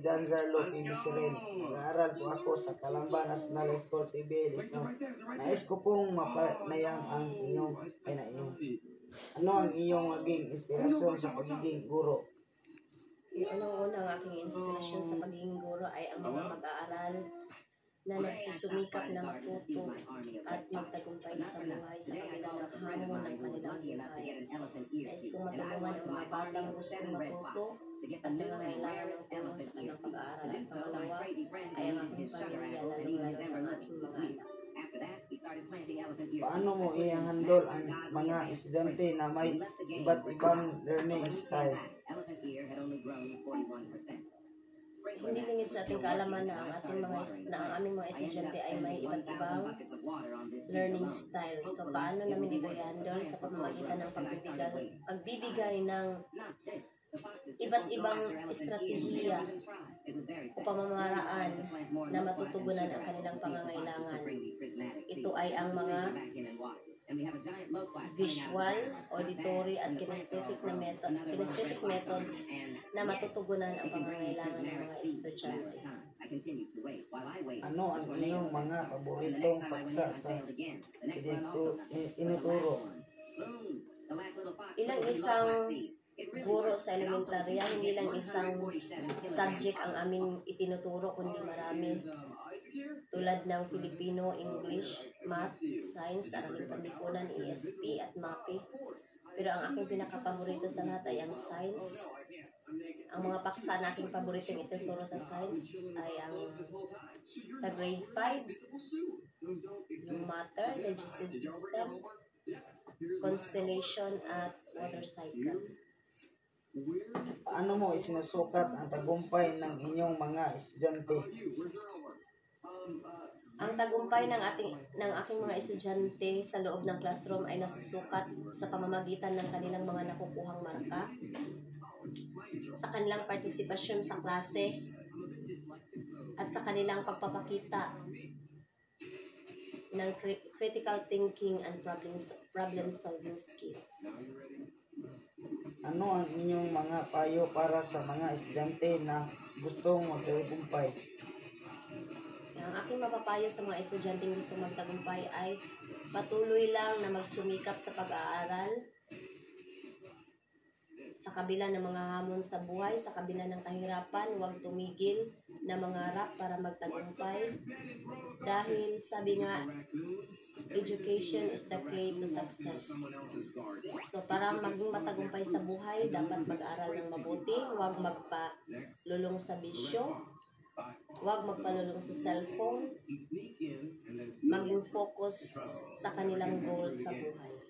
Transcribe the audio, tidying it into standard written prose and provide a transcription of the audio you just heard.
John Zarlo P. Bisirin. Nag-aaral po ako sa Calamba National School TV. Nais ko pong mapanayang ang inyong, ano ang iyong maging inspirasyon sa pagiging guro? Unang-una ang aking inspirasyon sa pagiging guro ay ang mga mag-aaral na nagsusumikap na matuto at magtagumpay sa buhay sa kabilang ng hamon ng kanilang buhay. Nais kong matulungan ang mga batang gustong matuto at nangangailangan ng tulong sa kanilang pag-aaral. At pangalawa ay ang aking pamilya, lalo-lalo ang aking mga anak. Paano mo i-handle ang mga estudyante na may iba't ibang learning style? Hindi lingid sa ating kaalaman na ang aming mga estudyante ay may iba't ibang learning style. So, paano namin ito i-handle sa pamamagitan ng pagbibigay ng iba't ibang estratehiya o pamamaraan na matutugunan ang kanilang pangangailangan. Ito ay ang mga visual, auditory at kinesthetic methods na matutugunan ang pangangailangan ng mga estudyante. Ano ang inyong mga paboritong paksa sa inuturo? Ilang isang guro sa elementarya, hindi lang isang subject ang aming itinuturo, kundi marami. Tulad ng Filipino, English, Math, Science, Araling Panlipunan, ESP at MAPE. Pero ang aking pinakapaborito sa lahat ay ang Science. Ang mga paksa na aking paboritong ituturo sa Science ay ang sa grade 5, yung Matter, Digestive System, Constellation at Water Cycle. Paano mo isinusukat ang tagumpay ng inyong mga estudyante? Ang tagumpay ng aking mga estudyante sa loob ng classroom ay nasusukat sa pamamagitan ng kanilang mga nakukuhang marka, sa kanilang partisipasyon sa klase, at sa kanilang pagpapakita ng critical thinking and problem-solving skills. Ano ang inyong mga payo para sa mga estudyante na gustong magtagumpay? Ang aking mapapayo sa mga estudyanteng gustong magtagumpay ay patuloy lang na magsumikap sa pag-aaral sa kabila ng mga hamon sa buhay, sa kabila ng kahirapan, huwag tumigil na mangarap para magtagumpay. Dahil sabi nga, education is the key to success. So para maging matagumpay sa buhay, dapat mag-aral ng mabuti, huwag magpalulong sa bisyo, huwag magpalulong sa cellphone, maging focus sa kanilang goal sa buhay.